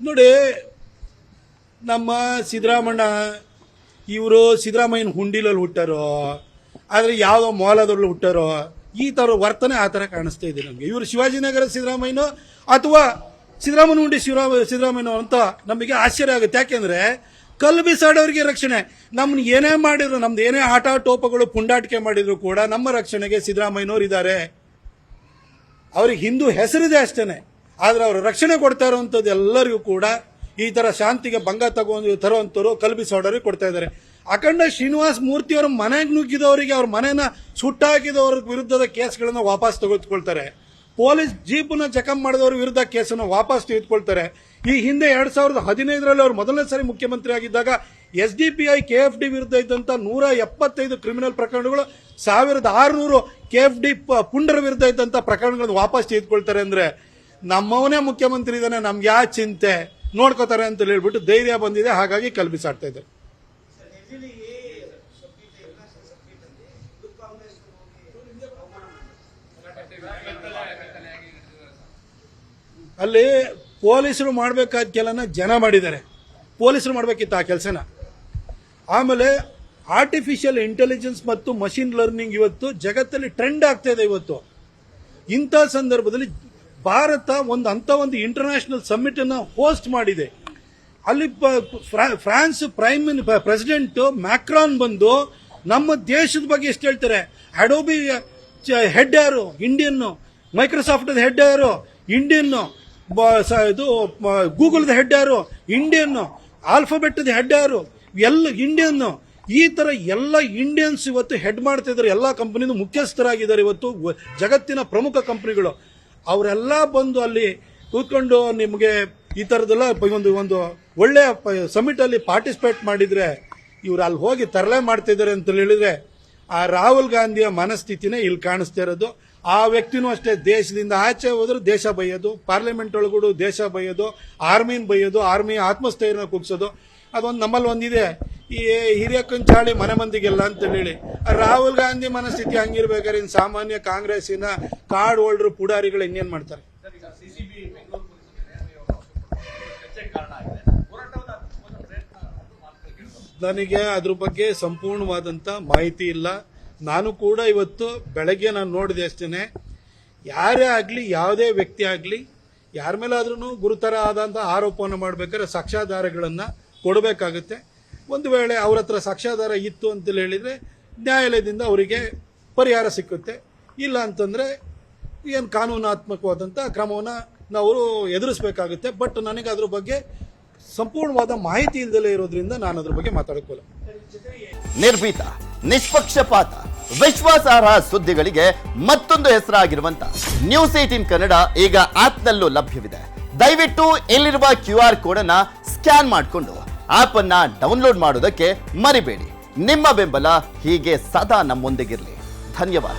ನೋಡಿ, ನಮ್ಮ ಸಿದ್ದರಾಮಣ್ಣ ಇವರು ಸಿದ್ದರಾಮಯ್ಯನ ಹುಂಡಿಲಲ್ಲಿ ಹುಟ್ಟಾರೋ, ಆದರೆ ಯಾವುದೋ ಮೌಲದಲ್ಲಿ ಹುಟ್ಟಾರೋ, ಈ ಥರ ವರ್ತನೆ ಆ ಥರ ಕಾಣಿಸ್ತಾ ಇದೆ ನಮಗೆ. ಇವರು ಶಿವಾಜಿನಗರ ಸಿದ್ದರಾಮಯ್ಯನೋ ಅಥವಾ ಸಿದ್ದರಾಮಯ್ಯ ಹುಂಡಿ ಸಿದ್ದರಾಮಯ್ಯನೋ ಅಂತ ನಮಗೆ ಆಶ್ಚರ್ಯ ಆಗುತ್ತೆ. ಯಾಕೆಂದ್ರೆ ಕಲ್ಲು ಬಿಸಾಡೋರಿಗೆ ರಕ್ಷಣೆ, ನಮ್ಮನ್ನ ಏನೇ ಮಾಡಿದ್ರು, ನಮ್ದು ಏನೇ ಆಟ ಟೋಪಗಳು ಪುಂಡಾಟಿಕೆ ಮಾಡಿದ್ರು ಕೂಡ ನಮ್ಮ ರಕ್ಷಣೆಗೆ ಸಿದ್ದರಾಮಯ್ಯನವ್ರು ಇದ್ದಾರೆ. ಅವ್ರಿಗೆ ಹಿಂದೂ ಹೆಸರಿದೆ ಅಷ್ಟೇನೆ, ಆದ್ರೆ ಅವರು ರಕ್ಷಣೆ ಕೊಡ್ತಾ ಇರುವಂಥದ್ದು ಎಲ್ಲರಿಗೂ ಕೂಡ ಈ ತರ ಶಾಂತಿಗೆ ಭಂಗ ತರುವಂತವರು ಕಲ್ಲು ಬಿಸಾಡೋರಿಗೆ ಕೊಡ್ತಾ ಇದ್ದಾರೆ. ಅಖಂಡ ಶ್ರೀನಿವಾಸ ಮೂರ್ತಿಯವರ ಮನೆಗೆ ನುಗ್ಗಿದವರಿಗೆ, ಅವ್ರ ಮನೆನ ಸುಟ್ಟಾಕಿದವರ ವಿರುದ್ಧದ ಕೇಸ್ಗಳನ್ನು ವಾಪಸ್ ತೆಗೆದುಕೊಳ್ತಾರೆ. ಪೊಲೀಸ್ ಜೀಪ್ನ ಚೆಕಪ್ ಮಾಡಿದವರ ವಿರುದ್ಧ ಕೇಸನ್ನು ವಾಪಸ್ ತೆಗೆದುಕೊಳ್ತಾರೆ. ಈ ಹಿಂದೆ 2015ರಲ್ಲಿ ಅವರು ಮೊದಲನೇ ಸಾರಿ ಮುಖ್ಯಮಂತ್ರಿ ಆಗಿದ್ದಾಗ SDPI KFD ವಿರುದ್ಧ ಇದ್ದಂತ 175 ಕ್ರಿಮಿನಲ್ ಪ್ರಕರಣಗಳು, 1600 KFD ಪುಂಡರ ವಿರುದ್ಧ ಇದ್ದಂತ ಪ್ರಕರಣಗಳನ್ನು ವಾಪಸ್ ತೆಗೆದುಕೊಳ್ತಾರೆ. ಅಂದ್ರೆ ನಮ್ಮವನೇ ಮುಖ್ಯಮಂತ್ರಿ ಇದ್ದಾನೆ, ನಮ್ಗೆ ಯಾವ ಚಿಂತೆ, ನೋಡ್ಕೋತಾರೆ ಅಂತ ಹೇಳ್ಬಿಟ್ಟು ಧೈರ್ಯ ಬಂದಿದೆ. ಹಾಗಾಗಿ ಕಲ್ಲು ಬಿಸಾಡ್ತಾ ಇದ್ದಾರೆ. ಅಲ್ಲಿ ಪೊಲೀಸರು ಮಾಡಬೇಕಾದ ಕೆಲನ ಜನ ಮಾಡಿದ್ದಾರೆ, ಪೊಲೀಸರು ಮಾಡಬೇಕಿತ್ತು ಆ ಕೆಲಸನ. ಆಮೇಲೆ ಆರ್ಟಿಫಿಷಿಯಲ್ ಇಂಟೆಲಿಜೆನ್ಸ್ ಮತ್ತು ಮಷಿನ್ ಲರ್ನಿಂಗ್ ಇವತ್ತು ಜಗತ್ತಲ್ಲಿ ಟ್ರೆಂಡ್ ಆಗ್ತಾ ಇದೆ. ಇವತ್ತು ಇಂಥ ಸಂದರ್ಭದಲ್ಲಿ ಭಾರತ ಒಂದು ಇಂಟರ್ನ್ಯಾಷನಲ್ ಸಮ್ಮಿಟ್ ಅನ್ನು ಹೋಸ್ಟ್ ಮಾಡಿದೆ. ಅಲ್ಲಿ ಫ್ರಾನ್ಸ್ ಪ್ರೆಸಿಡೆಂಟ್ ಮ್ಯಾಕ್ರಾನ್ ಬಂದು ನಮ್ಮ ದೇಶದ ಬಗ್ಗೆ ಎಷ್ಟು ಹೇಳ್ತಾರೆ. ಅಡೋಬಿ ಹೆಡ್ ಯಾರು ಇಂಡಿಯನ್, ಮೈಕ್ರೋಸಾಫ್ಟ್ ಹೆಡ್ ಯಾರು ಇಂಡಿಯನ್, ಇದು ಗೂಗಲ್ದ ಹೆಡ್ ಯಾರು ಇಂಡಿಯನ್, ಆಲ್ಫಾಬೆಟ್ ಹೆಡ್ ಯಾರು ಎಲ್ಲ ಇಂಡಿಯನ್. ಈ ತರ ಎಲ್ಲ ಇಂಡಿಯನ್ಸ್ ಇವತ್ತು ಹೆಡ್ ಮಾಡ್ತಾ ಇದ್ದಾರೆ. ಎಲ್ಲ ಕಂಪನಿದು ಮುಖ್ಯಸ್ಥರಾಗಿದ್ದಾರೆ ಇವತ್ತು ಜಗತ್ತಿನ ಪ್ರಮುಖ ಕಂಪನಿಗಳು. ಅವರೆಲ್ಲ ಬಂದು ಅಲ್ಲಿ ಕೂತ್ಕೊಂಡು ನಿಮಗೆ ಈ ತರದೆಲ್ಲ ಒಂದು ಒಳ್ಳೆ ಸಮಿಟ್ ಅಲ್ಲಿ ಪಾರ್ಟಿಸಿಪೇಟ್ ಮಾಡಿದ್ರೆ ಇವ್ರು ಅಲ್ಲಿ ಹೋಗಿ ತರಲೆ ಮಾಡ್ತಾ ಇದ್ದಾರೆ ಅಂತ ಹೇಳಿದ್ರೆ ಆ ರಾಹುಲ್ ಗಾಂಧಿಯ ಮನಸ್ಥಿತಿನೇ ಇಲ್ಲಿ ಕಾಣಿಸ್ತಾ ಇರೋದು. ಆ ವ್ಯಕ್ತಿನೂ ಅಷ್ಟೇ, ದೇಶದಿಂದ ಆಚೆ ಹೋದ್ರೆ ದೇಶ ಬೈಯೋದು, ಪಾರ್ಲಿಮೆಂಟ್ ಒಳಗೂಡು ದೇಶ ಬೈಯೋದು, ಆರ್ಮಿನ ಬೈಯೋದು, ಆರ್ಮಿ ಆತ್ಮಸ್ಥೈರ್ಯ ಕುಗ್ಸೋದು. ಅದೊಂದು ನಮ್ಮಲ್ಲಿ ಒಂದಿದೆ, ಈ ಹಿರಿಯಕ್ಕನ ಚಾಳಿ ಮನೆ ಮಂದಿಗೆಲ್ಲ ಅಂತ ಹೇಳಿ. ರಾಹುಲ್ ಗಾಂಧಿ ಮನಸ್ಥಿತಿ ಹಂಗಿರ್ಬೇಕಾದ್ರೆ ಇನ್ನು ಸಾಮಾನ್ಯ ಕಾಂಗ್ರೆಸ್ಸಿನ ಕಾರ್ಡ್ ಹೋಲ್ಡರ್ ಪುಡಾರಿಗಳು ಇನ್ನೇನ್ ಮಾಡ್ತಾರೆ? ನನಗೆ ಅದ್ರ ಬಗ್ಗೆ ಸಂಪೂರ್ಣವಾದಂತ ಮಾಹಿತಿ ಇಲ್ಲ. ನಾನು ಕೂಡ ಇವತ್ತು ಬೆಳಗ್ಗೆ ನಾನು ನೋಡಿದೆ ಅಷ್ಟೇನೆ. ಯಾರೇ ಆಗ್ಲಿ, ಯಾವುದೇ ವ್ಯಕ್ತಿ ಆಗ್ಲಿ, ಯಾರ ಮೇಲಾದ್ರೂ ಗುರುತರ ಆದಂತ ಆರೋಪವನ್ನು ಮಾಡ್ಬೇಕಾದ್ರೆ ಸಾಕ್ಷ್ಯಾಧಾರಗಳನ್ನ ಕೊಡಬೇಕಾಗುತ್ತೆ. ಒಂದು ವೇಳೆ ಅವ್ರ ಹತ್ರ ಸಾಕ್ಷ್ಯಾಧಾರ ಇತ್ತು ಅಂತ ಹೇಳಿದ್ರೆ ನ್ಯಾಯಾಲಯದಿಂದ ಅವರಿಗೆ ಪರಿಹಾರ ಸಿಕ್ಕುತ್ತೆ. ಇಲ್ಲ ಅಂತಂದ್ರೆ ಏನು ಕಾನೂನಾತ್ಮಕವಾದಂತ ಕ್ರಮವನ್ನು ನಾವು ಎದುರಿಸಬೇಕಾಗುತ್ತೆ. ಬಟ್ ನನಗೆ ಅದ್ರ ಬಗ್ಗೆ ಸಂಪೂರ್ಣವಾದ ಮಾಹಿತಿ ಇಲ್ಲದಲೇ ಇರೋದ್ರಿಂದ ನಾನು ಅದ್ರ ಬಗ್ಗೆ ಮಾತಾಡೋಕ್ಕೋಲ್ಲ. ನಿರ್ಭೀತ, ನಿಷ್ಪಕ್ಷಪಾತ, ವಿಶ್ವಾಸಾರ್ಹ ಸುದ್ದಿಗಳಿಗೆ ಮತ್ತೊಂದು ಹೆಸರಾಗಿರುವಂತ ನ್ಯೂಸ್18 ಕನ್ನಡ ಈಗ ಆಪ್ನಲ್ಲೂ ಲಭ್ಯವಿದೆ. ದಯವಿಟ್ಟು ಇಲ್ಲಿರುವ QR ಕೋಡ್ ಅನ್ನ ಸ್ಕ್ಯಾನ್ ಮಾಡಿಕೊಂಡು ಆಪ್ ಅನ್ನ ಡೌನ್ಲೋಡ್ ಮಾಡೋದಕ್ಕೆ ಮರಿಬೇಡಿ. ನಿಮ್ಮ ಬೆಂಬಲ ಹೀಗೆ ಸದಾ ನಮ್ಮೊಂದಿಗಿರಲಿ. ಧನ್ಯವಾದ.